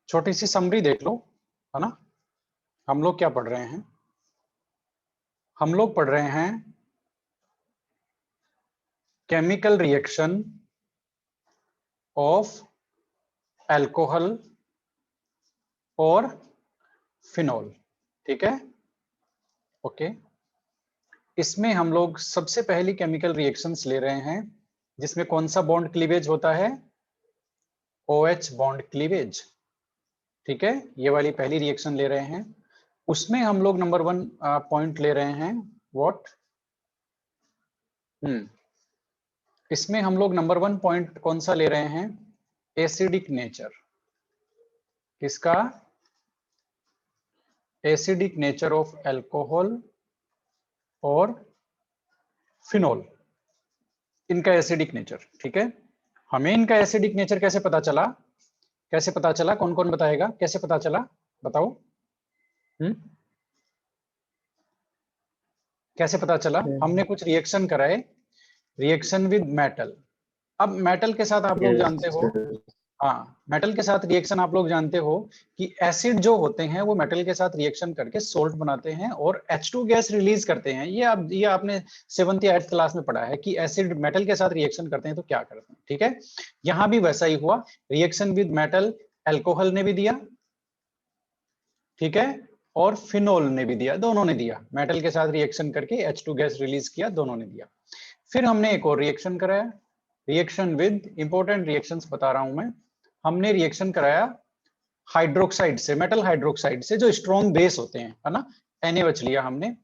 छोटी सी समरी देख लो, है ना। हम लोग क्या पढ़ रहे हैं? हम लोग पढ़ रहे हैं केमिकल रिएक्शन ऑफ अल्कोहल और फिनोल। ठीक है, ओके। इसमें हम लोग सबसे पहली केमिकल रिएक्शंस ले रहे हैं जिसमें कौन सा बॉन्ड क्लीवेज होता है? OH bond cleavage. ठीक है, ये वाली पहली रिएक्शन ले रहे हैं। उसमें हम लोग नंबर 1 पॉइंट ले रहे हैं, व्हाट? इसमें हम लोग नंबर 1 पॉइंट कौन सा ले रहे हैं? Acidic nature. किसका? एसिडिक नेचर ऑफ अल्कोहल और फिनोल, इनका एसिडिक नेचर। ठीक है, हमें इनका एसिडिक नेचर कैसे पता चला? कैसे पता चला? कौन कौन बताएगा कैसे पता चला? बताओ। कैसे पता चला? हमने कुछ रिएक्शन कराए, रिएक्शन विद मेटल। अब मेटल के साथ आप लोग जानते हो, हाँ, मेटल के साथ रिएक्शन आप लोग जानते हो कि एसिड जो होते हैं वो मेटल के साथ रिएक्शन करके सोल्ट बनाते हैं और H2 गैस रिलीज करते हैं। ये आपने 7th या 8th क्लास में पढ़ा है कि एसिड मेटल के साथ रिएक्शन करते हैं तो क्या करते हैं। ठीक है, यहां भी वैसा ही हुआ, रिएक्शन विद मेटल अल्कोहल ने भी दिया, ठीक है, और फिनोल ने भी दिया, दोनों ने दिया। मेटल के साथ रिएक्शन करके H2 गैस रिलीज किया, दोनों ने दिया। फिर हमने एक और रिएक्शन कराया, रिएक्शन विद, इंपॉर्टेंट रिएक्शंस बता रहा हूं मैं। हमने रिएक्शन कराया हाइड्रोक्साइड से, मेटल हाइड्रोक्साइड से, जो स्ट्रॉन्ग बेस होते हैं, है ना। NaOH लिया हमने,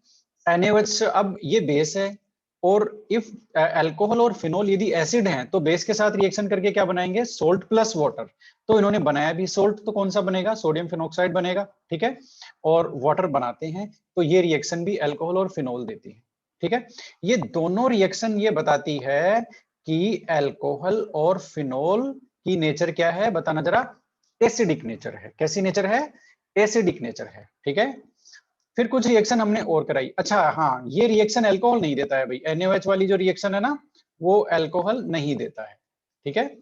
NaOH अब ये बेस है, और इफ अल्कोहल और फिनोल यदि एसिड हैं तो बेस के साथ रिएक्शन करके क्या बनाएंगे? Salt plus water. तो इन्होंने बनाया भी सोल्ट, तो कौन सा बनेगा? सोडियम फिनोक्साइड बनेगा। ठीक है, और वाटर बनाते हैं, तो ये रिएक्शन भी अल्कोहल और फिनोल देती है। ठीक है, ये दोनों रिएक्शन ये बताती है कि अल्कोहल और फिनोल की नेचर क्या है, बताना जरा? एसिडिक नेचर है। कैसी नेचर है? एसिडिक नेचर है। ठीक है, फिर कुछ रिएक्शन हमने और कराई। अच्छा हाँ, ये रिएक्शन अल्कोहल नहीं देता है भाई, NaOH वाली जो रिएक्शन है ना, वो अल्कोहल नहीं देता है। ठीक है,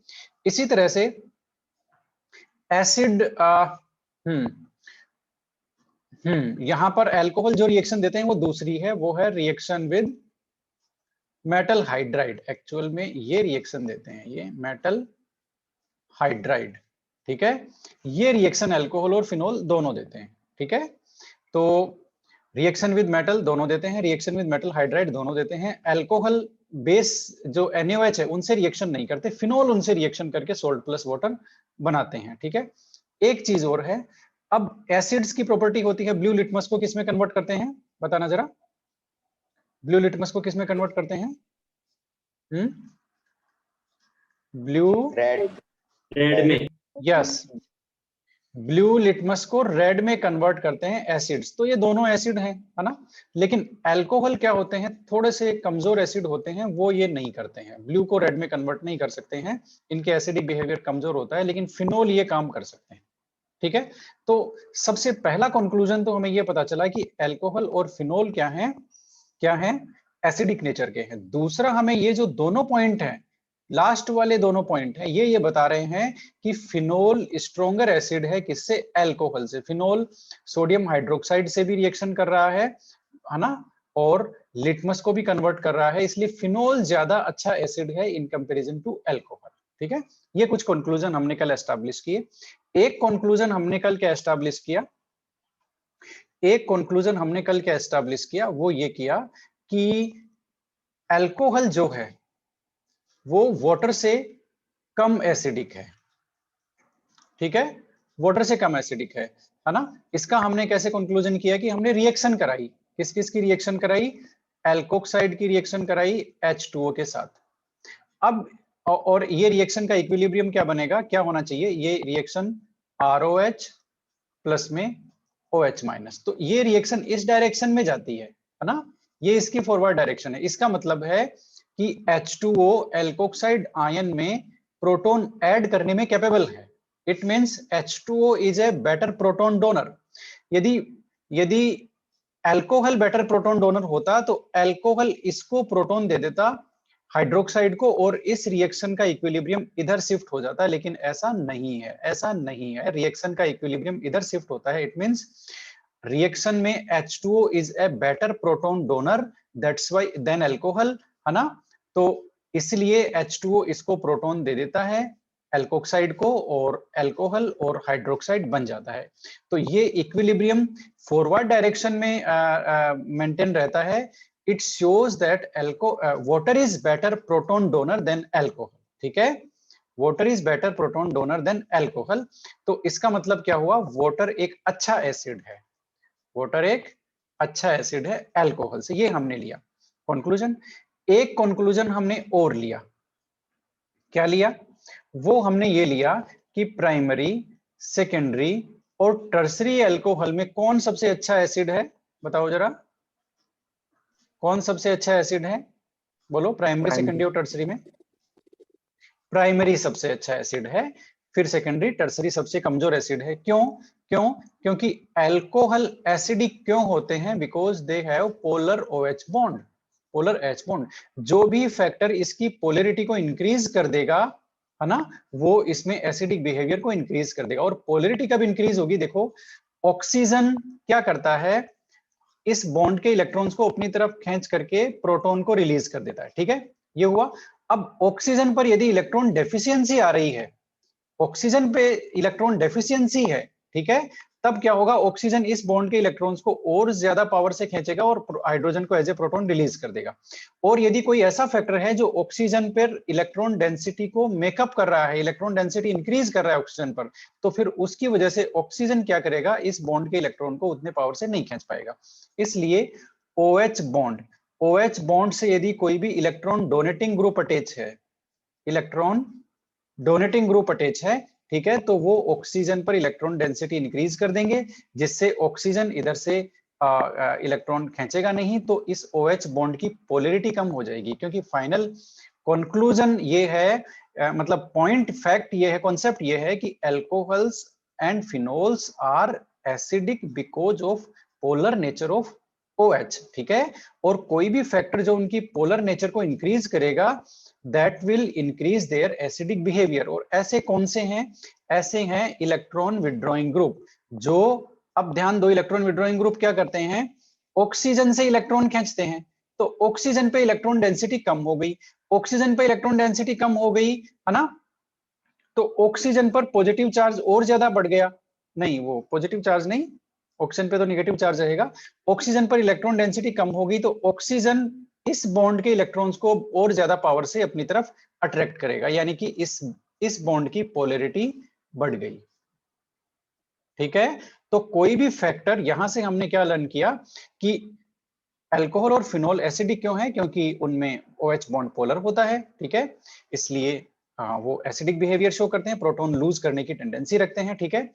इसी तरह से एसिड यहां पर अल्कोहल जो रिएक्शन देते हैं वो दूसरी है, वो है reaction with metal hydride. Actual में ये रिएक्शन देते हैं ये मेटल हाइड्राइड। ठीक है, ये रिएक्शन अल्कोहल और फिनोल दोनों देते हैं। ठीक है, तो रिएक्शन विद मेटल दोनों देते हैं, रिएक्शन विद मेटल हाइड्राइड दोनों देते हैं। अल्कोहल बेस जो NaOH है उनसे रिएक्शन नहीं करते, फिनोल उनसे रिएक्शन करके सोल्ट प्लस वाटर बनाते हैं। ठीक है, एक चीज और है, अब एसिड्स की प्रॉपर्टी होती है, ब्लू लिटमस को किसमें कन्वर्ट करते हैं? बताना जरा, ब्लू लिटमस को किसमें कन्वर्ट करते हैं? ब्लू रेड में। यस, ब्लू लिटमस को रेड में कन्वर्ट करते हैं एसिड्स। तो ये दोनों एसिड हैं, है ना। लेकिन अल्कोहल क्या होते हैं? थोड़े से कमजोर एसिड होते हैं, वो ये नहीं करते हैं, ब्लू को रेड में कन्वर्ट नहीं कर सकते हैं, इनके एसिडिक बिहेवियर कमजोर होता है। लेकिन फिनोल ये काम कर सकते हैं। ठीक है, तो सबसे पहला कंक्लूजन तो हमें ये पता चला कि अल्कोहल और फिनोल क्या है? क्या है? एसिडिक नेचर के हैं। दूसरा, हमें ये जो दोनों पॉइंट हैं, लास्ट वाले दोनों पॉइंट हैं, ये बता रहे हैं कि फिनोल स्ट्रॉन्गर एसिड है, किससे? अल्कोहल से। फिनोल सोडियम हाइड्रोक्साइड से भी रिएक्शन कर रहा है ना, और लिटमस को भी कन्वर्ट कर रहा है, इसलिए फिनोल ज्यादा अच्छा एसिड है इन कंपैरिजन टू अल्कोहल। ठीक है, ये कुछ कंक्लूजन हमने कल एस्टैब्लिश किए। एक कंक्लूजन हमने कल क्या एस्टैब्लिश किया? एक कंक्लूजन हमने कल क्या एस्टैब्लिश किया? वो ये किया कि अल्कोहल जो है वो वाटर से कम एसिडिक है। ठीक है, वाटर से कम एसिडिक है ना। इसका हमने कैसे कंक्लूजन किया? कि हमने रिएक्शन कराई, किस किस की रिएक्शन कराई? एल्कोक्साइड की रिएक्शन कराई H2O के साथ। अब और ये रिएक्शन का इक्विलिब्रियम क्या बनेगा, क्या होना चाहिए? ये रिएक्शन ROH प्लस में OH माइनस। तो ये रिएक्शन इस डायरेक्शन में जाती है ना, ये इसकी फॉरवर्ड डायरेक्शन है। इसका मतलब है कि H2O एल्कोक्साइड आयन में प्रोटॉन ऐड करने में कैपेबल है। It means H2O is a better proton donor. यदि यदि अल्कोहल बेटर प्रोटॉन डोनर होता तो अल्कोहल इसको प्रोटॉन दे देता हाइड्रोक्साइड को और इस रिएक्शन का इक्विलिब्रियम इधर शिफ्ट हो जाता है, लेकिन ऐसा नहीं है, ऐसा नहीं है। रिएक्शन का इक्विलिब्रियम इधर शिफ्ट होता है। इट मींस रिएक्शन में H2O is a better proton donor, that's why than alcohol, है ना। तो इसलिए H2O इसको प्रोटॉन दे देता है एल्कोक्साइड को, और अल्कोहल और हाइड्रोक्साइड बन जाता है। तो ये इक्विलिब्रियम फॉरवर्ड डायरेक्शन में मेंटेन रहता है। It shows that water is better proton donor than alcohol, ठीक है। Water is better proton donor than alcohol. तो इसका मतलब क्या हुआ, वाटर एक अच्छा एसिड है, वाटर एक अच्छा एसिड है अल्कोहल से। ये हमने लिया कंक्लूजन। एक कंक्लूजन हमने और लिया, क्या लिया, वो हमने ये लिया कि प्राइमरी, सेकेंडरी और टर्सरी अल्कोहल में कौन सबसे अच्छा एसिड है, बताओ जरा, कौन सबसे अच्छा एसिड है, बोलो। प्राइमरी, सेकेंडरी और टर्सरी में प्राइमरी सबसे अच्छा एसिड है, फिर सेकेंडरी, टर्सरी सबसे कमजोर एसिड है। क्यों? क्योंकि अल्कोहल एसिडिक क्यों होते हैं? Because they have polar OH bond, polar H bond. जो भी फैक्टर इसकी पोलैरिटी को इंक्रीज कर देगा, है ना, वो इसमें एसिडिक बिहेवियर को इंक्रीज कर देगा। और पोलैरिटी कब इंक्रीज होगी? देखो, ऑक्सीजन क्या करता है, इस बॉन्ड के इलेक्ट्रॉन्स को अपनी तरफ खींच करके प्रोटॉन को रिलीज कर देता है, ठीक है, ये हुआ। अब ऑक्सीजन पर यदि इलेक्ट्रॉन डेफिशिएंसी आ रही है, ऑक्सीजन पे इलेक्ट्रॉन डेफिशिएंसी है, ठीक है, तब क्या होगा, ऑक्सीजन इस बॉन्ड के इलेक्ट्रॉन्स को और ज्यादा पावर से खींचेगा और हाइड्रोजन को एज ए प्रोटॉन रिलीज कर देगा। और यदि कोई ऐसा फैक्टर है जो ऑक्सीजन पर इलेक्ट्रॉन डेंसिटी को मेकअप कर रहा है, इलेक्ट्रॉन डेंसिटी इंक्रीज कर रहा है ऑक्सीजन पर, तो फिर उसकी वजह से ऑक्सीजन क्या करेगा, इस बॉन्ड के इलेक्ट्रॉन को उतने पावर से नहीं खींच पाएगा। इसलिए OH बॉन्ड, OH बॉन्ड से यदि कोई भी इलेक्ट्रॉन डोनेटिंग ग्रुप अटैच है, इलेक्ट्रॉन डोनेटिंग ग्रुप अटैच है, ठीक है, तो वो ऑक्सीजन पर इलेक्ट्रॉन डेंसिटी इंक्रीज कर देंगे, जिससे ऑक्सीजन इधर से इलेक्ट्रॉन खींचेगा नहीं, तो इस OH बॉन्ड की पोलैरिटी कम हो जाएगी। क्योंकि फाइनल कंक्लूजन ये है, मतलब पॉइंट फैक्ट ये है, कॉन्सेप्ट ये है कि alcohols and phenols are acidic because of polar nature of OH, ठीक है। और कोई भी फैक्टर जो उनकी पोलर नेचर को इंक्रीज करेगा, that will increase their acidic behavior। और ऐसे कौन से हैं? ऐसे हैं इलेक्ट्रॉन विड्रॉइंग ग्रुप, जो, अब ध्यान दो, इलेक्ट्रॉन विड्रॉइंग ग्रुप क्या करते हैं, ऑक्सीजन से इलेक्ट्रॉन खींचते हैं। तो ऑक्सीजन पे इलेक्ट्रॉन डेंसिटी कम हो गई, ऑक्सीजन पे इलेक्ट्रॉन डेंसिटी कम हो गई, है ना, तो ऑक्सीजन पर पॉजिटिव चार्ज और ज्यादा बढ़ गया। नहीं, वो पॉजिटिव चार्ज नहीं, ऑक्सीजन पे तो नेगेटिव चार्ज रहेगा। ऑक्सीजन पर इलेक्ट्रॉन डेंसिटी कम होगी, तो ऑक्सीजन इस बॉन्ड के इलेक्ट्रॉन्स को और ज्यादा पावर से अपनी तरफ अट्रैक्ट करेगा, यानी कि इस बॉन्ड की पोलैरिटी बढ़ गई, ठीक है। तो कोई भी फैक्टर, यहां से हमने क्या लर्न किया कि अल्कोहल और फिनोल एसिडिक क्यों है, क्योंकि उनमें OH बॉन्ड पोलर होता है, ठीक है, इसलिए वो एसिडिक बिहेवियर शो करते हैं, प्रोटॉन लूज करने की टेंडेंसी रखते हैं, ठीक है।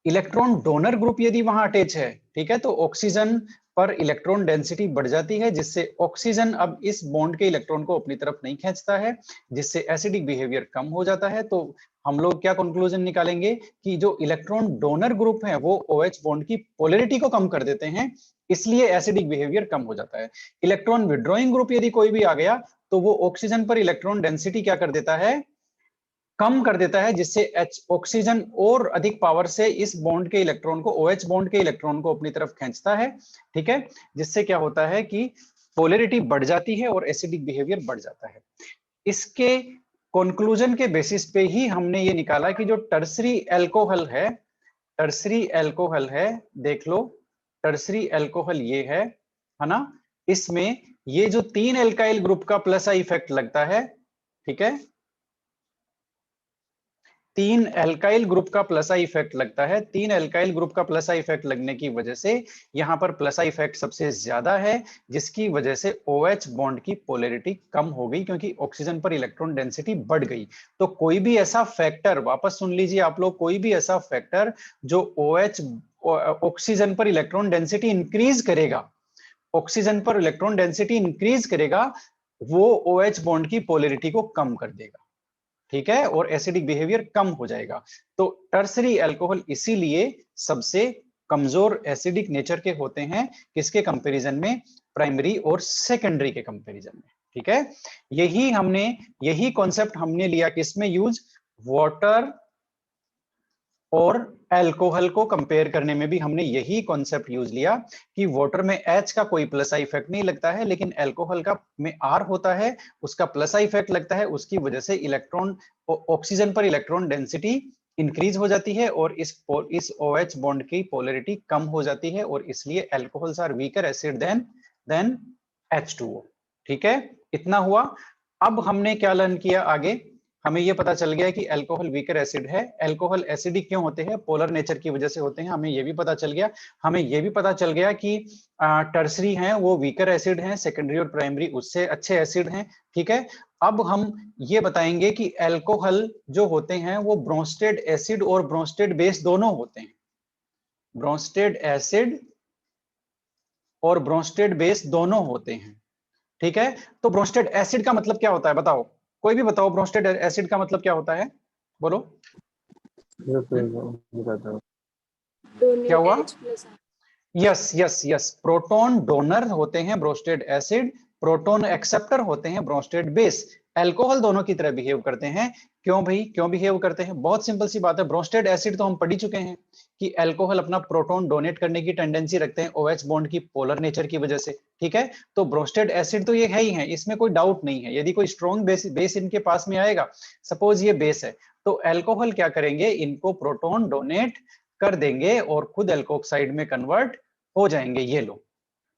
इलेक्ट्रॉन डोनर ग्रुप यदि वहां अटैच है, ठीक है, तो ऑक्सीजन पर इलेक्ट्रॉन डेंसिटी बढ़ जाती है, जिससे ऑक्सीजन अब इस बॉन्ड के इलेक्ट्रॉन को अपनी तरफ नहीं खींचता है, जिससे एसिडिक बिहेवियर कम हो जाता है। तो हम लोग क्या कंक्लूजन निकालेंगे कि जो इलेक्ट्रॉन डोनर ग्रुप है वो OH बॉन्ड की पोलैरिटी को कम कर देते हैं, इसलिए एसिडिक बिहेवियर कम हो जाता है। इलेक्ट्रॉन विड्रॉइंग ग्रुप यदि कोई भी आ गया, तो वो ऑक्सीजन पर इलेक्ट्रॉन डेंसिटी क्या कर देता है, कम कर देता है, जिससे ऑक्सीजन और अधिक पावर से इस बॉन्ड के इलेक्ट्रॉन को, OH बॉन्ड के इलेक्ट्रॉन को अपनी तरफ खींचता है, ठीक है, जिससे क्या होता है कि पोलैरिटी बढ़ जाती है और एसिडिक बिहेवियर बढ़ जाता है। इसके कंक्लूजन के बेसिस पे ही हमने ये निकाला कि जो टर्सरी अल्कोहल है, टर्सरी अल्कोहल है, देख लो, टर्सरी अल्कोहल ये है ना, इसमें ये जो 3 एल्काइल ग्रुप का प्लस आई इफेक्ट लगता है, ठीक है, 3 एल्काइल ग्रुप का प्लस आई इफेक्ट लगता है। 3 एल्काइल ग्रुप का प्लस आई इफेक्ट लगने की वजह से यहां पर प्लस आई इफेक्ट सबसे ज्यादा है, जिसकी वजह से OH बॉन्ड की पोलैरिटी कम हो गई, क्योंकि ऑक्सीजन पर इलेक्ट्रॉन डेंसिटी बढ़ गई। तो कोई भी ऐसा फैक्टर, वापस सुन लीजिए आप लोग, कोई भी ऐसा फैक्टर जो OH, ऑक्सीजन पर इलेक्ट्रॉन डेंसिटी इंक्रीज करेगा, ऑक्सीजन पर इलेक्ट्रॉन डेंसिटी इंक्रीज करेगा, वो OH बॉन्ड की पोलैरिटी को कम कर देगा, ठीक है, और एसिडिक बिहेवियर कम हो जाएगा। तो टर्सरी अल्कोहल इसीलिए सबसे कमजोर एसिडिक नेचर के होते हैं, किसके कंपैरिजन में, प्राइमरी और सेकेंडरी के कंपैरिजन में, ठीक है, यही कॉन्सेप्ट हमने लिया किसमें यूज, वाटर और अल्कोहल को कंपेयर करने में भी हमने यही कॉन्सेप्ट यूज लिया कि वाटर में H का कोई प्लस आई इफेक्ट नहीं लगता है, लेकिन अल्कोहल का में R होता है, उसका प्लस आई इफेक्ट लगता है, उसकी वजह से इलेक्ट्रॉन ऑक्सीजन पर इलेक्ट्रॉन डेंसिटी इंक्रीज हो जाती है और इस OH बॉन्ड की पोलैरिटी कम हो जाती है और इसलिए alcohols are weaker acid than H2O। ठीक है, इतना हुआ। अब हमने क्या लर्न किया आगे, हमें यह पता चल गया कि अल्कोहल वीकर एसिड है। अल्कोहल एसिडिक क्यों होते हैं, पोलर नेचर की वजह से होते हैं, हमें यह भी पता चल गया। हमें यह भी पता चल गया कि टर्सरी हैं वो वीकर एसिड हैं, सेकेंडरी और प्राइमरी उससे अच्छे एसिड हैं। ठीक है, अब हम ये बताएंगे कि अल्कोहल जो होते हैं वो ब्रोंस्टेड एसिड और ब्रोंस्टेड बेस दोनों होते हैं। ब्रोंस्टेड एसिड और ब्रोंस्टेड बेस दोनों होते हैं। ठीक है, तो ब्रोंस्टेड एसिड का मतलब क्या होता है बताओ, कोई भी बताओ, ब्रोंस्टेड एसिड का मतलब क्या होता है, बोलो। क्या हुआ, yes yes yes, proton donor होते हैं ब्रोंस्टेड एसिड, प्रोटॉन एक्सेप्टर होते हैं ब्रोंस्टेड बेस। अल्कोहल दोनों की तरह बिहेव करते हैं। क्यों भाई, क्यों बिहेव करते हैं, बहुत सिंपल सी बात है। ब्रोंस्टेड एसिड तो हम पढ़ ही चुके हैं कि अल्कोहल अपना प्रोटॉन डोनेट करने की टेंडेंसी रखते हैं OH बॉन्ड की पोलर नेचर की वजह से। ठीक है, तो ब्रोंस्टेड एसिड तो ये है ही है, इसमें कोई डाउट नहीं है। यदि कोई स्ट्रॉन्ग बेस इनके पास में आएगा, सपोज ये बेस है, तो अल्कोहल क्या करेंगे, इनको प्रोटॉन डोनेट कर देंगे और खुद एल्कोक्साइड में कन्वर्ट हो जाएंगे। ये लो,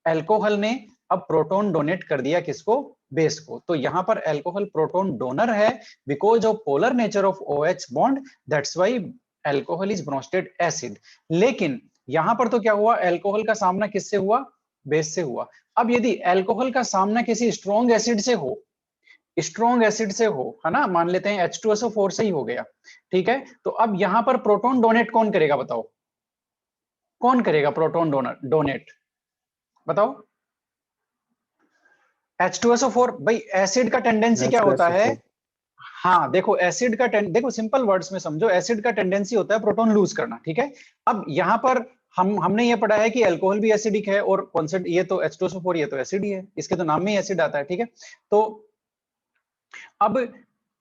अल्कोहल ने अब प्रोटॉन डोनेट कर दिया किसको, बेस को। तो यहां पर अल्कोहल प्रोटॉन डोनर है because of polar nature of OH bond, that's why alcohol is Bronsted acid. लेकिन यहां पर तो क्या हुआ, अल्कोहल का सामना किससे हुआ, बेस से हुआ। अब यदि अल्कोहल का सामना किसी स्ट्रॉन्ग एसिड से हो, स्ट्रॉन्ग एसिड से हो, है ना, मान लेते हैं H2SO4 से ही हो गया। ठीक है, तो अब यहां पर प्रोटॉन डोनेट कौन करेगा बताओ, कौन करेगा प्रोटॉन डोनेट बताओ। H2SO4, भाई एसिड का टेंडेंसी क्या होता है, हाँ देखो एसिड का देखो सिंपल वर्ड्स में समझो, एसिड का टेंडेंसी होता है प्रोटॉन लूज करना। ठीक है, अब यहां पर हमने ये पढ़ा है कि अल्कोहल भी एसिडिक है और कॉन्सेप्ट, ये तो H2SO4 ये तो एसिड ही है, इसके तो नाम में ही एसिड आता है। ठीक है, तो अब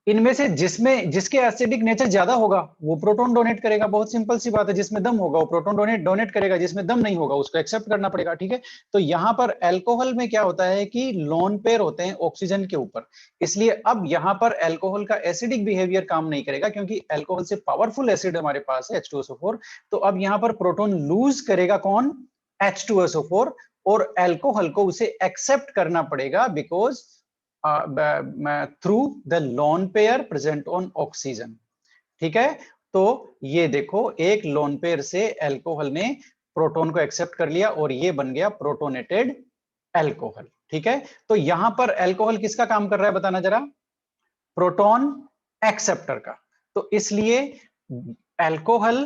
इनमें से जिसके एसिडिक नेचर ज्यादा होगा वो प्रोटॉन डोनेट करेगा, बहुत सिंपल सी बात है। जिसमें दम होगा वो प्रोटॉन डोनेट करेगा, जिसमें दम नहीं होगा उसको एक्सेप्ट करना पड़ेगा। ठीक है, तो यहां पर अल्कोहल में क्या होता है कि लोन पेयर होते हैं ऑक्सीजन के ऊपर, इसलिए अब यहां पर अल्कोहल का एसिडिक बिहेवियर काम नहीं करेगा क्योंकि अल्कोहल से पावरफुल एसिड हमारे पास है H2SO4। तो अब यहां पर प्रोटॉन लूज करेगा कौन, H2SO4, और अल्कोहल को उसे एक्सेप्ट करना पड़ेगा because through the lone pair present on oxygen. ठीक है, तो ये देखो एक लोन पेयर से अल्कोहल ने प्रोटॉन को एक्सेप्ट कर लिया और ये बन गया प्रोटोनेटेड अल्कोहल। ठीक है, तो यहां पर अल्कोहल किसका काम कर रहा है बताना जरा, प्रोटॉन एक्सेप्टर का। तो इसलिए अल्कोहल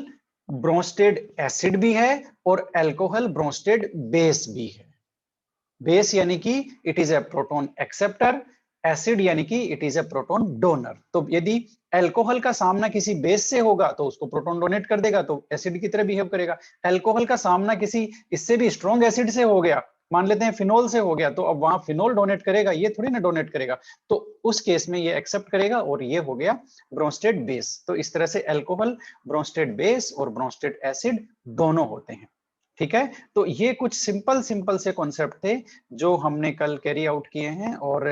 ब्रोंस्टेड एसिड भी है और अल्कोहल ब्रोंस्टेड बेस भी है। बेस यानी कि it is a proton acceptor, acid यानी कि it is a proton donor. तो यदि अल्कोहल का सामना किसी बेस से होगा तो उसको प्रोटॉन डोनेट कर देगा, तो एसिड की तरह बिहेव करेगा। अल्कोहल का सामना किसी इससे भी स्ट्रॉन्ग एसिड से हो गया, मान लेते हैं फिनोल से हो गया, तो अब वहां फिनोल डोनेट करेगा, ये थोड़ी ना डोनेट करेगा, तो उस केस में ये एक्सेप्ट करेगा और ये हो गया ब्रोंस्टेड बेस। तो इस तरह से अल्कोहल ब्रोंस्टेड बेस और ब्रोंस्टेड एसिड दोनों होते हैं। ठीक है, तो ये कुछ सिंपल से कॉन्सेप्ट थे जो हमने कल कैरी आउट किए हैं। और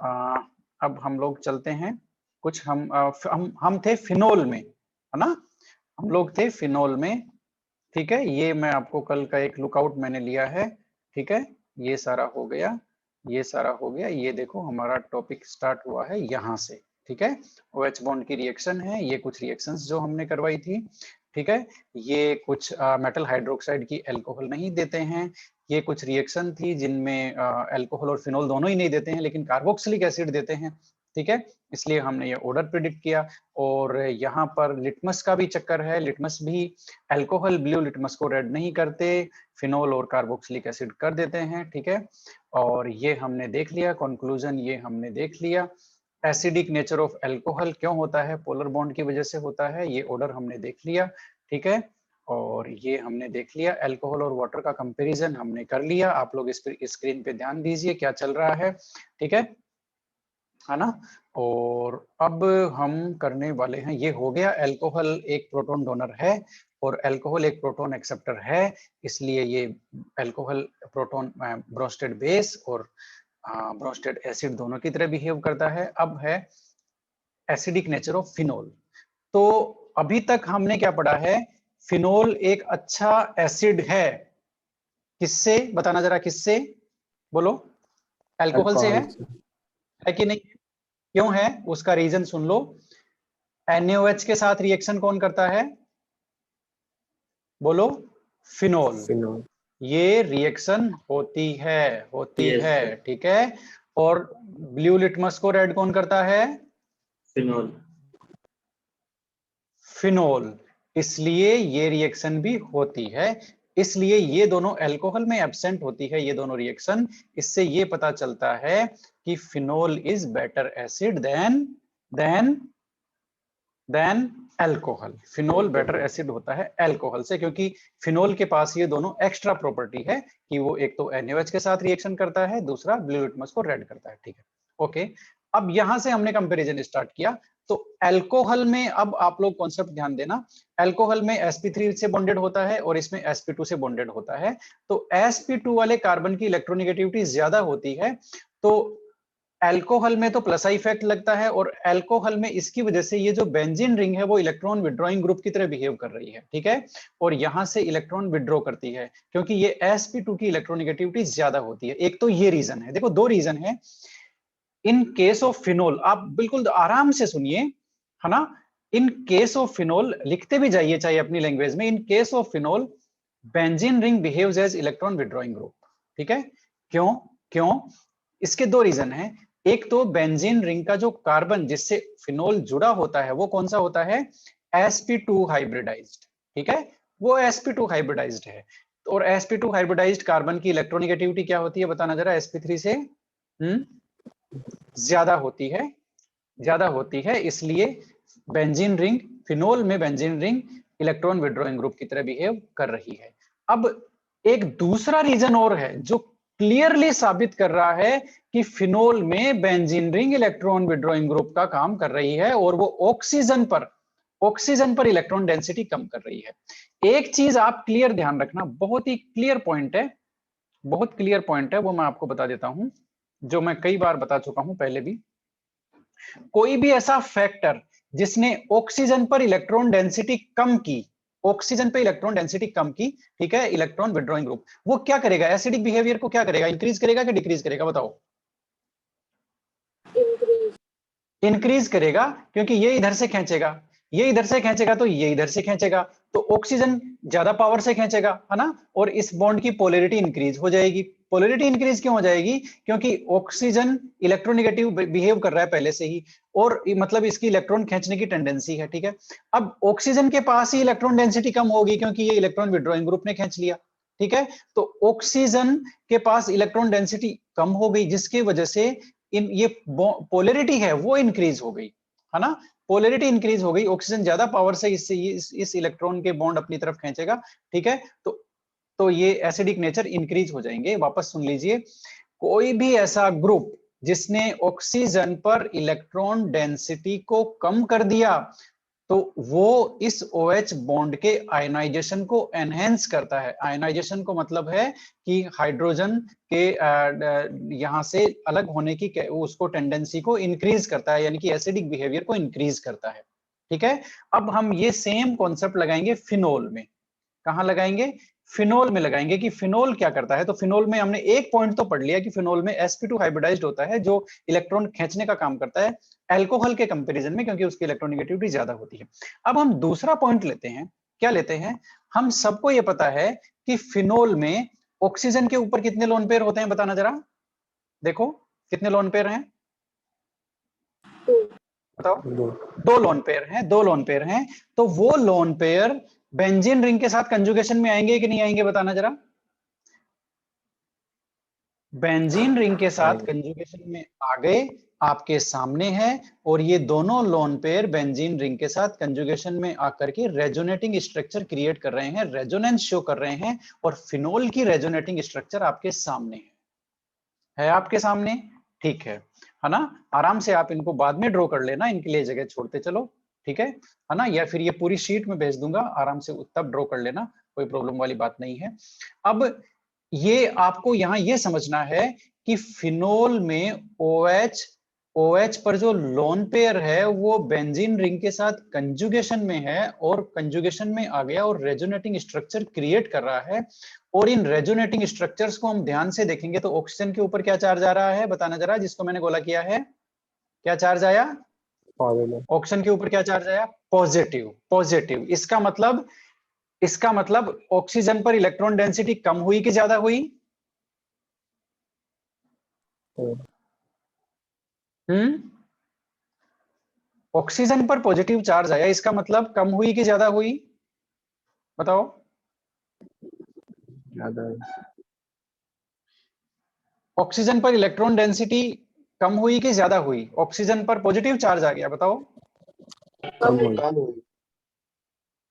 अब हम लोग चलते हैं कुछ, हम थे फिनोल में, है ना, हम लोग थे फिनोल में। ठीक है, ये मैं आपको कल का एक लुकआउट मैंने लिया है। ठीक है, ये सारा हो गया, ये सारा हो गया, ये देखो हमारा टॉपिक स्टार्ट हुआ है यहाँ से। ठीक है, OH बॉन्ड की रिएक्शन है, ये कुछ रिएक्शंस जो हमने करवाई थी। ठीक है, ये कुछ मेटल हाइड्रोक्साइड की अल्कोहल नहीं देते हैं, ये कुछ रिएक्शन थी जिनमें अल्कोहल और फिनोल दोनों ही नहीं देते हैं लेकिन कार्बोक्सिलिक एसिड देते हैं। ठीक है, इसलिए हमने ये ऑर्डर प्रिडिक्ट किया। और यहाँ पर लिटमस का भी चक्कर है, लिटमस भी अल्कोहल ब्लू लिटमस को रेड नहीं करते, फिनोल और कार्बोक्सिलिक एसिड कर देते हैं। ठीक है, और ये हमने देख लिया, कंक्लूजन ये हमने देख लिया। एसिडिक नेचर ऑफ अल्कोहल क्यों होता है, पोलर बॉन्ड की वजह से होता है, ये ऑर्डर हमने देख लिया। ठीक है, और ये हमने देख लिया, अल्कोहल और वाटर का कंपैरिजन हमने कर लिया। आप लोग इस स्क्रीन पे ध्यान दीजिए क्या चल रहा है, ठीक है ना। और अब हम करने वाले हैं, ये हो गया, अल्कोहल एक प्रोटॉन डोनर है और अल्कोहल एक प्रोटॉन एक्सेप्टर है, इसलिए ये अल्कोहल प्रोटॉन ब्रोस्टेड बेस और ब्रोस्टेड एसिड दोनों की तरह बिहेव करता है। अब है एसिडिक नेचर ऑफ फिनोल। तो अभी तक हमने क्या पढ़ा है, फिनोल एक अच्छा एसिड है, किससे बताना जरा, किससे बोलो, अल्कोहल से है कि नहीं? क्यों है उसका रीजन सुन लो। NaOH के साथ रिएक्शन कौन करता है, बोलो, फिनोल। ये रिएक्शन होती Yes, है, sir. ठीक है। और ब्लू लिटमस को रेड कौन करता है, फिनोल। फिनोल। इसलिए ये रिएक्शन भी होती है, इसलिए ये दोनों अल्कोहल में एब्सेंट होती है, ये दोनों रिएक्शन। इससे ये पता चलता है कि phenol is better acid than alcohol. Phenol better acid होता है अल्कोहल से, क्योंकि फिनोल के पास ये दोनों एक्स्ट्रा प्रॉपर्टी है कि वो एक तो NaOH के साथ रिएक्शन करता है, दूसरा ब्लू लिटमस को रेड करता है, ठीक है, ओके। अब यहां से हमने कंपैरिजन स्टार्ट किया। तो अल्कोहल में अब आप लोग कॉन्सेप्ट ध्यान देना, अल्कोहल में sp3 से बॉन्डेड होता है और इसमें sp2 से बॉन्डेड होता है। तो sp2 वाले कार्बन की इलेक्ट्रोनेगेटिविटी ज्यादा होती है, तो अल्कोहल में तो प्लस आई इफेक्ट लगता है, और अल्कोहल में इसकी वजह से ये जो बेंजीन रिंग है वो इलेक्ट्रॉन विड्रॉइंग ग्रुप की तरह बिहेव कर रही है, ठीक है, और यहां से इलेक्ट्रॉन विड्रॉ करती है क्योंकि ये sp2 की इलेक्ट्रोनेगेटिविटी ज्यादा होती है। एक तो ये रीजन है, देखो दो रीजन है। इन केस ऑफ फिनोल, आप बिल्कुल आराम से सुनिए, है ना, इन केस ऑफ फिनोल, लिखते भी जाइए चाहे अपनी लैंग्वेज में, in case of phenol benzene ring behaves as electron withdrawing group, ठीक है। क्यों क्यों इसके दो रीजन है। एक तो बेंजीन रिंग का जो कार्बन जिससे फिनोल जुड़ा होता है वो कौन सा होता है, sp2 हाइब्रिडाइज्ड, ठीक है, वो sp2 हाइब्रिडाइज्ड है। और sp2 हाइब्रिडाइज्ड कार्बन की इलेक्ट्रोनेगेटिविटी क्या होती है बताना जरा, sp3 से ज्यादा होती है, इसलिए बेंजीन रिंग, फिनोल में benzene ring electron withdrawing group की तरह बिहेव कर रही है। अब एक दूसरा रीजन और है जो क्लियरली साबित कर रहा है कि फिनोल में benzene ring electron withdrawing group का काम कर रही है, और वो ऑक्सीजन पर इलेक्ट्रॉन डेंसिटी कम कर रही है। एक चीज आप क्लियर ध्यान रखना, बहुत ही क्लियर पॉइंट है, बहुत क्लियर पॉइंट है, वो मैं आपको बता देता हूं, जो मैं कई बार बता चुका हूं पहले भी। कोई भी ऐसा फैक्टर जिसने ऑक्सीजन पर इलेक्ट्रॉन डेंसिटी कम की, ऑक्सीजन पे इलेक्ट्रॉन डेंसिटी कम की, ठीक है, इलेक्ट्रॉन विड्रॉइंग ग्रुप, वो क्या करेगा, एसिडिक बिहेवियर को क्या करेगा, इंक्रीज करेगा कि डिक्रीज करेगा, बताओ। इंक्रीज करेगा, क्योंकि ये इधर से खींचेगा, ये इधर से खींचेगा तो ये इधर से खींचेगा, तो ऑक्सीजन ज्यादा पावर से खींचेगा, है ना, और इस बॉन्ड की पोलैरिटी इंक्रीज हो जाएगी। पोलैरिटी इंक्रीज क्यों हो जाएगी, क्योंकि ऑक्सीजन इलेक्ट्रोनेगेटिव बिहेव कर रहा है पहले से ही, और मतलब इसकी इलेक्ट्रॉन खींचने की टेंडेंसी है, ठीक है। अब ऑक्सीजन के पास ही इलेक्ट्रॉन डेंसिटी कम होगी क्योंकि ये इलेक्ट्रॉन विड्रॉइंग ग्रुप ने खींच लिया, ठीक है। तो ऑक्सीजन के पास इलेक्ट्रॉन डेंसिटी कम हो गई, जिसकी वजह से ये पोलैरिटी है वो इंक्रीज हो गई, है ना, पोलैरिटी इंक्रीज हो गई, ऑक्सीजन ज्यादा पावर से इससे इस इलेक्ट्रॉन के बॉन्ड अपनी तरफ खींचेगा, ठीक है। तो ये एसिडिक नेचर इंक्रीज हो जाएंगे। वापस सुन लीजिए, कोई भी ऐसा ग्रुप जिसने ऑक्सीजन पर इलेक्ट्रॉन डेंसिटी को कम कर दिया, तो वो इस OH बॉन्ड के आयनाइजेशन को एनहेंस करता है। आयनाइजेशन को मतलब है कि हाइड्रोजन के यहां से अलग होने की उसको टेंडेंसी को इंक्रीज करता है, यानी कि एसिडिक बिहेवियर को इंक्रीज करता है, ठीक है। अब हम ये सेम कॉन्सेप्ट लगाएंगे फिनोल में। कहां लगाएंगे, फिनोल में लगाएंगे कि फिनोल क्या करता है। तो फिनोल में हमने एक पॉइंट तो पढ़ लिया कि फिनोल में sp2 हाइब्रिडाइज्ड होता है जो इलेक्ट्रॉन खींचने का काम करता है अल्कोहल के कंपैरिजन में, क्योंकि उसकी इलेक्ट्रोनेगेटिविटी ज्यादा होती है। अब हम दूसरा पॉइंट लेते हैं, क्या लेते हैं, हम सबको यह पता है कि फिनोल में ऑक्सीजन के ऊपर कितने लोन पेयर होते हैं, बताना जरा, देखो कितने लोन पेयर हैं, बताओ। दो लोन पेयर हैं। तो वो लोन पेयर बेंजीन रिंग के साथ कंजुगेशन में आएंगे कि नहीं आएंगे, बताना जरा। बेंजीन रिंग के साथ कंजुगेशन में आ गए, आपके सामने है, और ये दोनों लोन पेयर बेंजीन रिंग के साथ कंजुगेशन में आकर के रेजोनेटिंग स्ट्रक्चर क्रिएट कर रहे हैं, रेजोनेंस शो कर रहे हैं, और फिनोल की रेजोनेटिंग स्ट्रक्चर आपके सामने है आपके सामने, ठीक है ना। आराम से आप इनको बाद में ड्रॉ कर लेना, इनके लिए जगह छोड़ते चलो, ठीक है ना, या फिर ये पूरी शीट में भेज दूंगा, आराम से तब ड्रॉ कर लेना, कोई प्रॉब्लम वाली बात नहीं है। अब ये आपको यहां ये समझना है कि फिनोल में OH OH पर जो लोन पेयर है वो बेंजीन रिंग के साथ कंजुगेशन में है, और कंजुगेशन में आ गया और रेजोनेटिंग स्ट्रक्चर क्रिएट कर रहा है। और इन रेजोनेटिंग स्ट्रक्चर्स को हम ध्यान से देखेंगे तो ऑक्सीजन के ऊपर क्या चार्ज आ रहा है, बताना जरा, जिसको मैंने गोला किया है, क्या चार्ज आया, ऑक्सीजन के ऊपर क्या चार्ज आया, पॉजिटिव, पॉजिटिव। इसका मतलब ऑक्सीजन पर इलेक्ट्रॉन डेंसिटी कम हुई कि ज्यादा हुई, ऑक्सीजन पर पॉजिटिव चार्ज आया, इसका मतलब कम हुई कि ज्यादा हुई, बताओ। ऑक्सीजन पर इलेक्ट्रॉन डेंसिटी कम हुई कि ज्यादा हुई, ऑक्सीजन पर पॉजिटिव चार्ज आ गया, बताओ।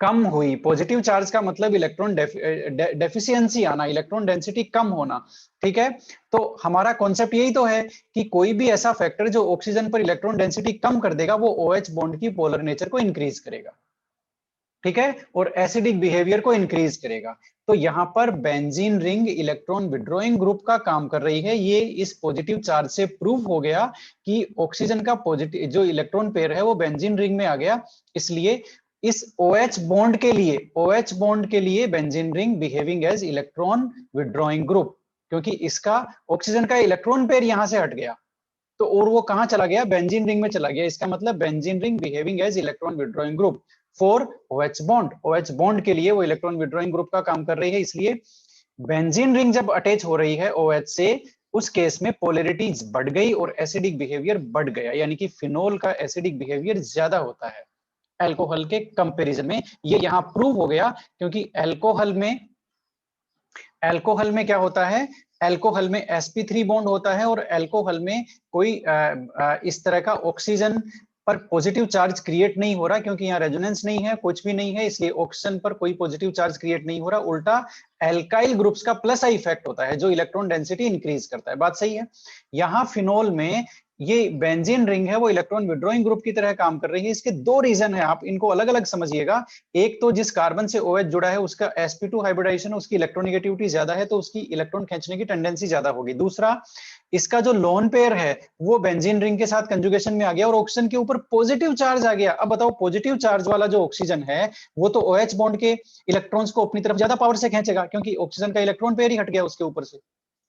कम हुई। पॉजिटिव चार्ज का मतलब इलेक्ट्रॉन डेफिशिएंसी आना, इलेक्ट्रॉन डेंसिटी कम होना, ठीक है। तो हमारा कॉन्सेप्ट यही तो है कि कोई भी ऐसा फैक्टर जो ऑक्सीजन पर इलेक्ट्रॉन डेंसिटी कम कर देगा वो OH बॉन्ड की पोलर नेचर को इंक्रीज करेगा, ठीक है, और एसिडिक बिहेवियर को इंक्रीज करेगा। तो यहां पर benzene ring electron withdrawing group का काम कर रही है। ये इस पॉजिटिव चार्ज से प्रूव हो गया कि ऑक्सीजन का पॉजिटिव जो इलेक्ट्रॉन पेयर है वो बेंजीन रिंग में आ गया, इसलिए इस OH बॉन्ड के लिए benzene ring behaving as electron withdrawing group, क्योंकि इसका ऑक्सीजन का इलेक्ट्रॉन पेयर यहां से हट गया, तो और वो कहां चला गया, बेंजीन रिंग में चला गया। इसका मतलब benzene ring behaving as electron withdrawing group for OH bond के लिए वो इलेक्ट्रॉन विड्रॉइंग ग्रुप का काम कर रही है। इसलिए बेंजीन रिंग जब अटैच हो रही है OH से, उस केस में पोलैरिटी बढ़ गई और एसिडिक बिहेवियर बढ़ गया, यानी कि फिनोल का एसिडिक बिहेवियर ज्यादा होता है अल्कोहल के कंपैरिजन में। ये यहां प्रूव हो गया, क्योंकि अल्कोहल में क्या होता है, अल्कोहल में sp3 बॉन्ड होता है, और अल्कोहल में कोई इस तरह का ऑक्सीजन पर पॉजिटिव चार्ज क्रिएट नहीं हो रहा, क्योंकि यहाँ रेजोनेंस नहीं है, कुछ भी नहीं है, इसलिए ऑक्सीजन पर कोई पॉजिटिव चार्ज क्रिएट नहीं हो रहा। उल्टा एल्काइल ग्रुप्स का प्लस आई इफेक्ट होता है जो इलेक्ट्रॉन डेंसिटी इंक्रीज करता है। बात सही है। यहाँ फिनोल में ये बेंजीन रिंग है वो इलेक्ट्रॉन विड्रॉइंग ग्रुप की तरह काम कर रही है। इसके दो रीजन है, आप इनको अलग अलग समझिएगा। एक तो जिस कार्बन से OH जुड़ा है उसका sp2 हाइब्रिडाइजेशन, उसकी इलेक्ट्रोनेगेटिविटी ज्यादा है, तो उसकी इलेक्ट्रॉन खींचने की टेंडेंसी ज्यादा होगी। दूसरा, इसका जो लोन पेयर है वो बेंजीन रिंग के साथ कंजुगेशन में आ गया और ऑक्सीजन के ऊपर पॉजिटिव चार्ज आ गया। अब बताओ, पॉजिटिव चार्ज वाला जो ऑक्सीजन है वो तो OH बॉन्ड के इलेक्ट्रॉन्स को अपनी तरफ ज्यादा पावर से खींचेगा, क्योंकि ऑक्सीजन का इलेक्ट्रॉन पेयर ही हट गया उसके ऊपर से,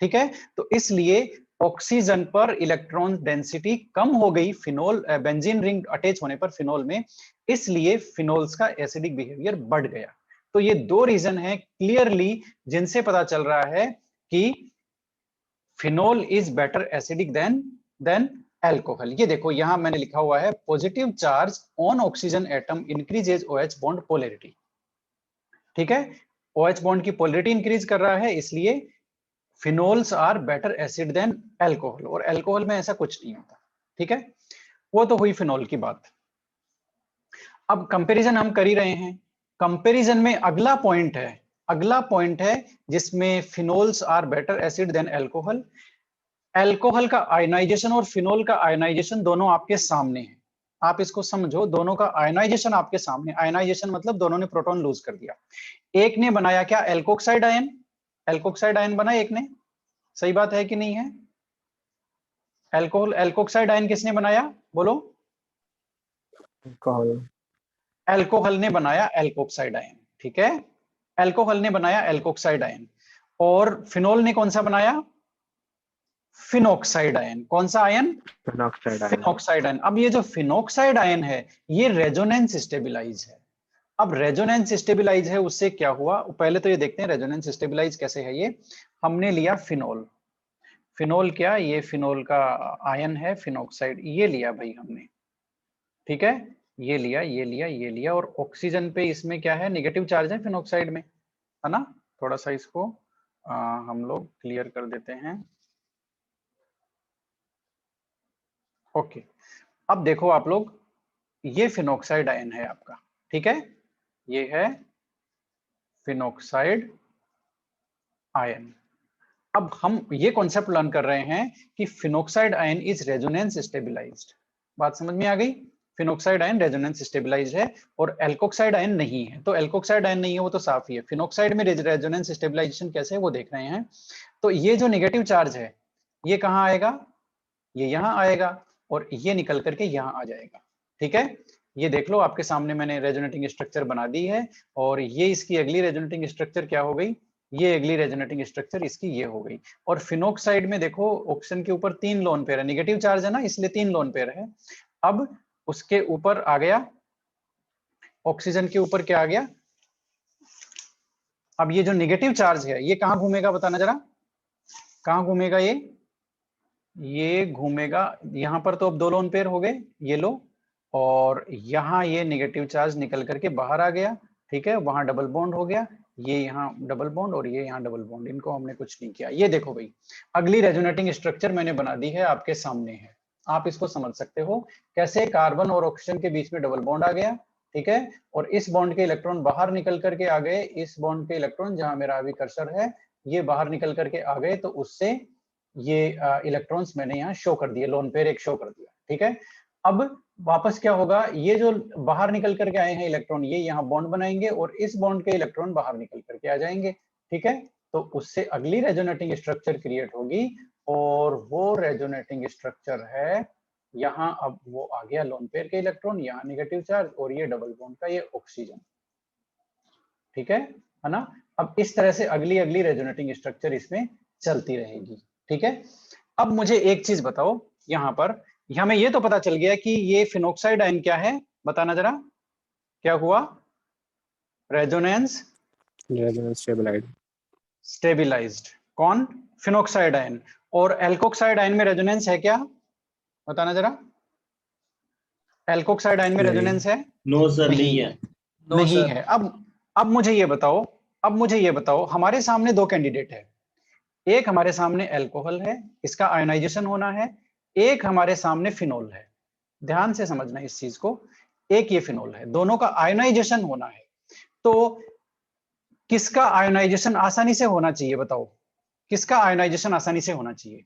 ठीक है। तो इसलिए ऑक्सीजन पर इलेक्ट्रॉन डेंसिटी कम हो गई फिनोल बेंजीन रिंग अटैच होने पर फिनोल में, इसलिए फिनोल्स का एसिडिक बिहेवियर बढ़ गया। तो ये दो रीजन है क्लियरली जिनसे पता चल रहा है कि phenol is better acidic than alcohol. ये देखो यहां मैंने लिखा हुआ है, positive charge on oxygen atom increases OH bond polarity, ठीक है। OH बॉन्ड की पोलैरिटी इंक्रीज कर रहा है, इसलिए phenols are better acid than alcohol, और अल्कोहल में ऐसा कुछ नहीं होता, ठीक है। वो तो हुई फिनोल की बात। अब कंपैरिजन हम कर ही रहे हैं, कंपैरिजन में अगला पॉइंट है जिसमें phenols are better acid than alcohol. Alcohol का आयनाइजेशन और फिनोल का आयनाइजेशन दोनों आपके सामने है। आप इसको समझो, दोनों का आयनाइजेशन आपके सामने। आयनाइजेशन मतलब दोनों ने प्रोटॉन लूज कर दिया। एक ने बनाया क्या, एल्कोक्साइड आयन, एल्कोक्साइड आयन बना एक ने, सही बात है कि नहीं है। एल्कोक्साइड आयन किसने बनाया, बोलो। अल्कोहल ने बनाया एल्कोक्साइड आयन, ठीक है। अल्कोहल ने बनाया एल्कोक्साइड आयन, और फिनोल ने कौन सा बनाया, फिनोक्साइड आयन। कौन सा आयन, फिनोक्साइड आयन। अब ये जो फिनोक्साइड आयन है ये रेजोनेंस स्टेबिलाईज है। अब रेजोनेंस स्टेबिलाईज है, उससे क्या हुआ, पहले तो ये देखते हैं रेजोनेंस स्टेबिलाईज कैसे है। ये हमने लिया फिनोल, फिनोल क्या, ये फिनोल का आयन है फिनोक्साइड, ये लिया भाई हमने, ठीक है। ये लिया, ये लिया, ये लिया, और ऑक्सीजन पे इसमें क्या है, नेगेटिव चार्ज है फिनोक्साइड में, है ना। थोड़ा सा इसको हम लोग क्लियर कर देते हैं। ओके, अब देखो आप लोग, ये फिनोक्साइड आयन है आपका, ठीक है, ये है फिनोक्साइड आयन। अब हम ये कॉन्सेप्ट लर्न कर रहे हैं कि phenoxide ion is resonance stabilised. बात समझ में आ गई? फिनोक्साइड आयन रेजोनेंस स्टेबलाइज्ड है और एल्कोक्साइड आयन नहीं है। तो एल्कोक्साइड आयन नहीं है वो तो साफ ही है। फिनोक्साइड में रेजोनेंस स्टेबलाइजेशन कैसे है वो देख रहे हैं। तो ये जो नेगेटिव चार्ज है ये कहाँ आएगा? ये यहाँ आएगा और ये निकल करके यहाँ आ जाएगा, ठीक है। ये देख लो आपके सामने मैंने रेजोनेटिंग स्ट्रक्चर बना दी है और ये इसकी अगली रेजोनेटिंग स्ट्रक्चर क्या हो गई? ये अगली रेजोनेटिंग स्ट्रक्चर इसकी ये हो गई। और फिनोक्साइड में देखो ऑक्सीजन के ऊपर 3 लोन पेयर है, नेगेटिव चार्ज है ना, इसलिए 3 लोन पेयर है। अब उसके ऊपर आ गया, ऑक्सीजन के ऊपर क्या आ गया? अब ये जो नेगेटिव चार्ज है ये कहां घूमेगा बताना जरा, कहां घूमेगा ये घूमेगा यहां पर। तो अब 2 लोन पेयर हो गए, ये लो, और यहाँ ये नेगेटिव चार्ज निकल करके बाहर आ गया, ठीक है, वहां डबल बॉन्ड हो गया, ये यहाँ डबल बॉन्ड और ये यहाँ डबल बॉन्ड, इनको हमने कुछ नहीं किया। ये देखो भाई, अगली रेजोनेटिंग स्ट्रक्चर मैंने बना दी है, आपके सामने है, आप इसको समझ सकते हो कैसे कार्बन और ऑक्सीजन के बीच में डबल बॉन्ड आ गया, ठीक है, और इस बॉन्ड के इलेक्ट्रॉन बाहर निकल करके आ गए, इस बॉन्ड के इलेक्ट्रॉन जहां मेरा अभी कर्सर है ये बाहर निकल करके आ गए, तो उससे ये इलेक्ट्रॉन्स मैंने यहाँ शो कर दिए, लोन पेयर एक शो कर दिया, ठीक है। अब वापस क्या होगा, ये जो बाहर निकल करके आए हैं इलेक्ट्रॉन ये यहाँ बॉन्ड बनाएंगे और इस बॉन्ड के इलेक्ट्रॉन बाहर निकल करके आ जाएंगे, ठीक है। तो उससे अगली रेजोनेटिंग स्ट्रक्चर क्रिएट होगी और वो रेजोनेटिंग स्ट्रक्चर है यहाँ। अब वो आ गया लोन पेयर के इलेक्ट्रॉन, यहाँ नेगेटिव चार्ज और ये डबल बॉन्ड का ये ऑक्सीजन, ठीक है ना। अब इस तरह से अगली अगली रेजोनेटिंग स्ट्रक्चर इसमें चलती रहेगी, ठीक है। अब मुझे एक चीज बताओ, यहाँ पर हमें ये तो पता चल गया कि ये फिनोक्साइड आयन क्या है, बताना जरा क्या हुआ? Resonance stabilized. कौन? Phenoxide ion. और एल्कोक्साइड आयन में रेजोनेंस है क्या, बताना जरा? एल्कोक्साइड आयन में रेजोनेंस है? नो सर, नहीं है। नहीं है। अब मुझे ये बताओ, हमारे सामने 2 कैंडिडेट है, एक हमारे सामने अल्कोहल है, इसका आयोनाइजेशन होना है, एक हमारे सामने फिनोल है। ध्यान से समझना इस चीज को, एक ये फिनोल है, दोनों का आयोनाइजेशन होना है। तो किसका आयोनाइजेशन आसानी से होना चाहिए बताओ, किसका आयोनाइजेशन आसानी से होना चाहिए?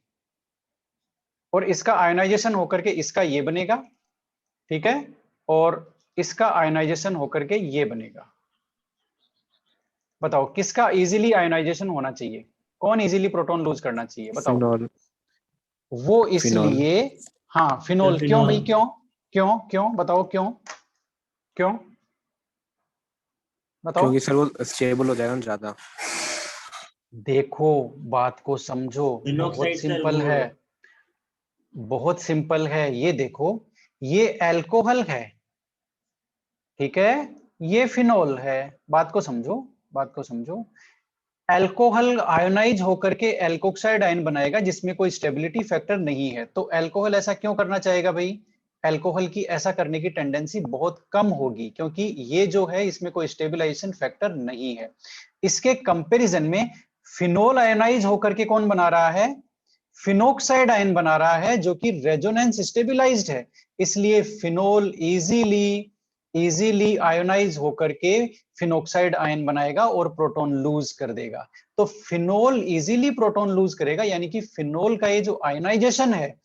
और इसका आयोनाइजेशन होकर के इसका ये बनेगा, ठीक है, और इसका आयोनाइजेशन होकर के ये बनेगा। बताओ किसका इजीली आयोनाइजेशन होना चाहिए, कौन इजीली प्रोटॉन लूज करना चाहिए बताओ? फिनोल। वो इसलिए, हाँ फिनोल। क्यों भाई, क्यों क्यों क्यों बताओ, क्यों क्यों बताओ? क्योंकि सर वो स्टेबल हो जाएगा ना ज्यादा। देखो बात को समझो, बहुत सिंपल है, बहुत सिंपल है। ये देखो, ये अल्कोहल है, ठीक है, ये फिनोल है। बात को समझो, बात को समझो। अल्कोहल आयोनाइज होकर के एल्कोक्साइड आयन बनाएगा जिसमें कोई स्टेबिलिटी फैक्टर नहीं है। तो अल्कोहल ऐसा क्यों करना चाहेगा भाई? अल्कोहल की ऐसा करने की टेंडेंसी बहुत कम होगी क्योंकि ये जो है इसमें कोई स्टेबलाइजेशन फैक्टर नहीं है। इसके कंपैरिजन में फिनोल आयोनाइज होकर के कौन बना रहा है? फिनोक्साइड आयन बना रहा है जो कि रेजोनेंस स्टेबलाइज्ड है। इसलिए फिनोल इजीली आयोनाइज होकर के फिनोक्साइड आयन बनाएगा और प्रोटॉन लूज कर देगा। तो फिनोल इजीली प्रोटॉन लूज करेगा, यानी कि फिनोल का ये जो आयनाइजेशन है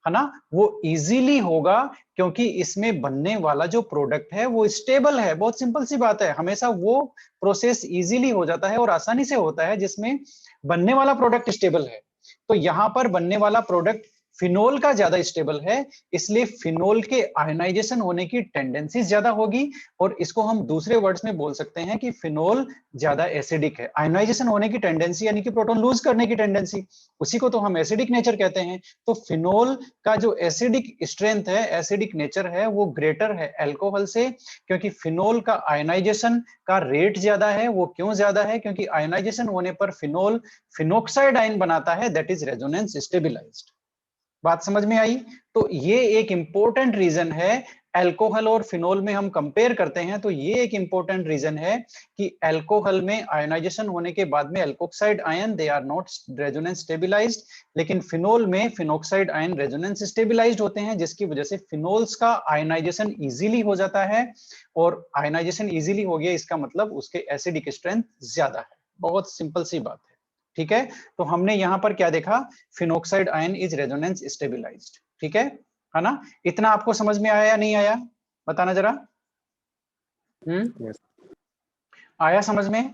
ना, वो इजीली होगा क्योंकि इसमें बनने वाला जो प्रोडक्ट है वो स्टेबल है। बहुत सिंपल सी बात है, हमेशा वो प्रोसेस इजीली हो जाता है और आसानी से होता है जिसमें बनने वाला प्रोडक्ट स्टेबल है। तो यहां पर बनने वाला प्रोडक्ट फिनोल का ज्यादा स्टेबल है, इसलिए फिनोल के आयनाइजेशन होने की टेंडेंसी ज्यादा होगी। और इसको हम दूसरे वर्ड्स में बोल सकते हैं कि फिनोल ज्यादा एसिडिक है। आयनाइजेशन होने की टेंडेंसी यानी कि प्रोटॉन लूज करने की टेंडेंसी, उसी को तो हम एसिडिक नेचर कहते हैं। तो फिनोल का जो एसिडिक स्ट्रेंथ है, एसिडिक नेचर है, वो ग्रेटर है अल्कोहल से, क्योंकि फिनोल का आयनाइजेशन का रेट ज्यादा है। वो क्यों ज्यादा है? क्योंकि आयनाइजेशन होने पर फिनोल फिनोक्साइड आयन बनाता है, दैट इज रेजोनेंस स्टेबलाइज्ड। बात समझ में आई? तो ये एक इंपॉर्टेंट रीजन है एल्कोहल और फिनोल में हम कंपेयर करते हैं तो ये एक इंपॉर्टेंट रीजन है कि एल्कोहल में आयोनाइजेशन होने के बाद में alkoxide ion they are not resonance stabilised, लेकिन फिनोल में फिनोक्साइड आयन रेजोनेंस स्टेबिलाइज्ड होते हैं, जिसकी वजह से फिनोल्स का आयोनाइजेशन इजीली हो जाता है। और आयोनाइजेशन इजीली हो गया इसका मतलब उसके एसिडिक स्ट्रेंथ ज्यादा है। बहुत सिंपल सी बात है, ठीक है। तो हमने यहां पर क्या देखा, phenoxide ion is resonance stabilised, ठीक है ना। इतना आपको समझ में आया या नहीं आया, बताना जरा। Yes. आया समझ में?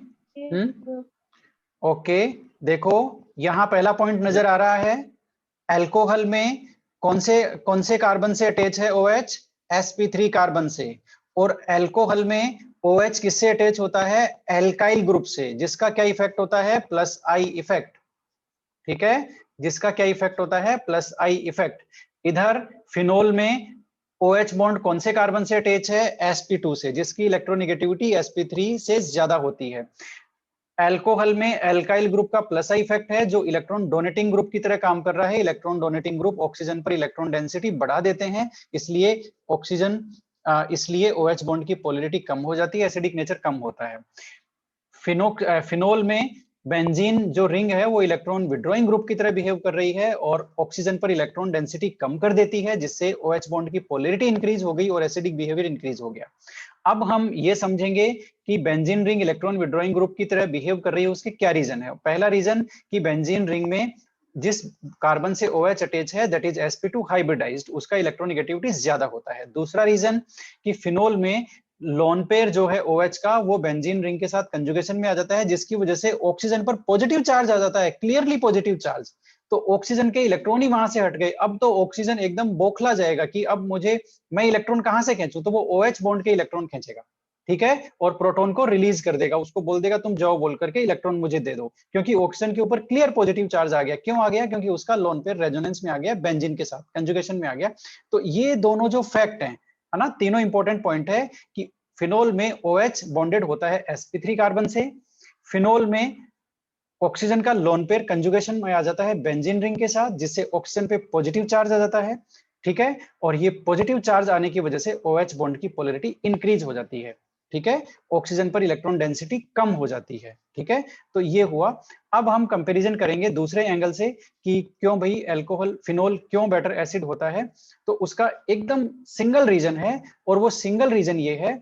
ओके, देखो यहां पहला पॉइंट नजर आ रहा है, एल्कोहल में कौन से कार्बन से अटैच है OH, sp3 कार्बन से। और एल्कोहल में OH किससे अटैच होता है, एल्काइल ग्रुप से, जिसका क्या इफेक्ट होता है, प्लस आई इफेक्ट, ठीक है, जिसका क्या इफेक्ट होता है, प्लस आई इफेक्ट। इधर फिनोल में OH बॉन्ड कौन से कार्बन से अटैच है, sp2 से, जिसकी इलेक्ट्रोनेगेटिविटी sp3 से ज्यादा होती है। एल्कोहल में एल्काइल ग्रुप का प्लस आई इफेक्ट है, जो इलेक्ट्रॉन डोनेटिंग ग्रुप की तरह काम कर रहा है। इलेक्ट्रॉन डोनेटिंग ग्रुप ऑक्सीजन पर इलेक्ट्रॉन डेंसिटी बढ़ा देते हैं, इसलिए OH बॉन्ड की पोलैरिटी कम हो जाती है, एसिडिक नेचर कम होता है। फिनोल में बेंजीन जो रिंग है वो इलेक्ट्रॉन विड्रॉइंग ग्रुप की तरह बिहेव कर रही है और ऑक्सीजन पर इलेक्ट्रॉन डेंसिटी कम कर देती है, जिससे OH बॉन्ड की पोलैरिटी इंक्रीज हो गई और एसिडिक बिहेवियर इंक्रीज हो गया। अब हम ये समझेंगे कि benzene ring electron withdrawing group की तरह बिहेव कर रही है, उसके क्या रीजन है। पहला रीजन कि बेंजीन रिंग में जिस कार्बन से OH अटैच है दैट इज sp2 हाइब्रिडाइज्ड, उसका इलेक्ट्रोनेगेटिविटी ज्यादा होता है। दूसरा रीजन कि फिनोल में लोन पेयर जो है OH का वो बेंजीन रिंग के साथ कंजुगेशन में आ जाता है, जिसकी वजह से ऑक्सीजन पर पॉजिटिव चार्ज आ जाता है, क्लियरली पॉजिटिव चार्ज। तो ऑक्सीजन के इलेक्ट्रॉन ही वहां से हट गए, अब तो ऑक्सीजन एकदम बौखला जाएगा कि अब मैं इलेक्ट्रॉन कहां से खींचूं, तो वो OH बॉन्ड के इलेक्ट्रॉन खींचेगा, ठीक है, और प्रोटॉन को रिलीज कर देगा, उसको बोल देगा तुम जाओ बोल करके इलेक्ट्रॉन मुझे दे दो, क्योंकि ऑक्सीजन के ऊपर क्लियर पॉजिटिव चार्ज आ गया। क्यों आ गया, क्योंकि उसका लोन पेयर रेजोनेंस में आ गया, बेंजीन के साथ कंजुगेशन में आ गया। तो ये दोनों जो फैक्ट है ना, तीनों इंपॉर्टेंट पॉइंट है कि फिनोल में OH बॉन्डेड होता है sp3 कार्बन से, फिनोल में ऑक्सीजन का लोन पेयर कंजुगेशन में आ जाता है बेंजीन रिंग के साथ, जिससे ऑक्सीजन पे पॉजिटिव चार्ज आ जाता है, ठीक है, और ये पॉजिटिव चार्ज आने की वजह से OH बॉन्ड की पोलैरिटी इंक्रीज हो जाती है, ठीक है, ऑक्सीजन पर इलेक्ट्रॉन डेंसिटी कम हो जाती है, ठीक है। तो ये हुआ। अब हम कंपैरिजन करेंगे दूसरे एंगल से कि क्यों भाई फिनोल क्यों बेटर एसिड होता है। तो उसका एकदम सिंगल रीजन है, और वो सिंगल रीजन ये है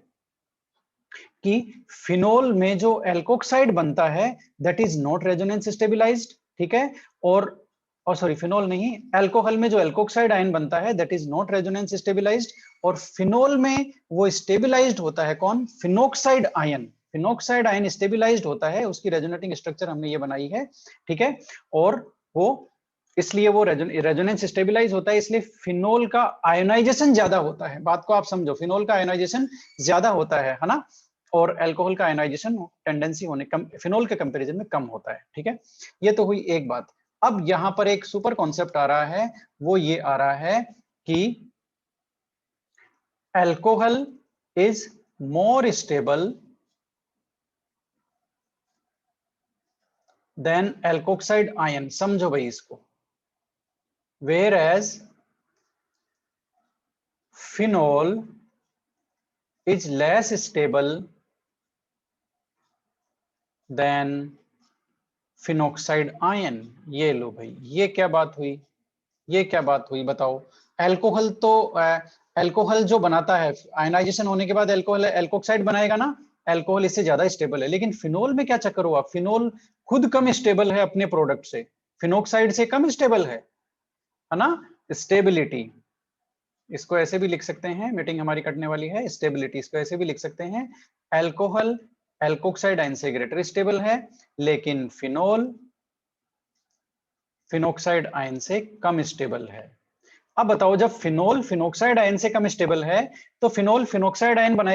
कि फिनोल में जो एल्कोक्साइड बनता है that is not resonance stabilised, ठीक है, और सॉरी फिनोल नहीं, एल्कोहल में जो एल्कोक्साइड आयन बनता है that is not resonance stabilised, और फिनोल में वो स्टेबिलाइज्ड होता है कौन, फिनोक्साइड आयन स्टेबिलाइज्ड होता है, उसकी रेजोनेटिंग स्ट्रक्चर हमने ये बनाई है, ठीक है, और वो इसलिए वो रेजोनेंस स्टेबिलाइज होता है, इसलिए फिनोल का आयोनाइजेशन ज्यादा होता है। बात को आप समझो, फिनोल का आयोनाइजेशन ज्यादा होता है ना, और अल्कोहल का आयोनाइजेशन टेंडेंसी होने कम फिनोल के कंपैरिजन में कम होता है, ठीक है। ये तो हुई एक बात। अब यहां पर एक सुपर कॉन्सेप्ट आ रहा है, वो ये आ रहा है कि alcohol is more stable than alkoxide ion. समझो भाई इसको, whereas phenol is less stable than phenoxide ion. ये लो भाई, ये क्या बात हुई, ये क्या बात हुई बताओ। अल्कोहल जो बनाता है आयनाइजेशन होने के बाद एल्कोक्साइड बनाएगा ना, अल्कोहल इससे ज्यादा स्टेबल है। लेकिन फिनोल में क्या चक्कर हुआ, फिनोल खुद कम स्टेबल है अपने प्रोडक्ट से, फिनोक्साइड से कम स्टेबल है ना। स्टेबिलिटी, इसको ऐसे भी लिख सकते हैं, मीटिंग हमारी कटने वाली है, स्टेबिलिटी इसको ऐसे भी लिख सकते हैं, अल्कोहल एल्कोक्साइड आयन से ग्रेटर स्टेबल है, लेकिन फिनोल फिनोक्साइड आयन से कम स्टेबल है। अब बताओ, जब फिनोल फिनोक्साइड आयन से कम स्टेबल है तो फिनोल फिनोक्साइड आयन बनाएगा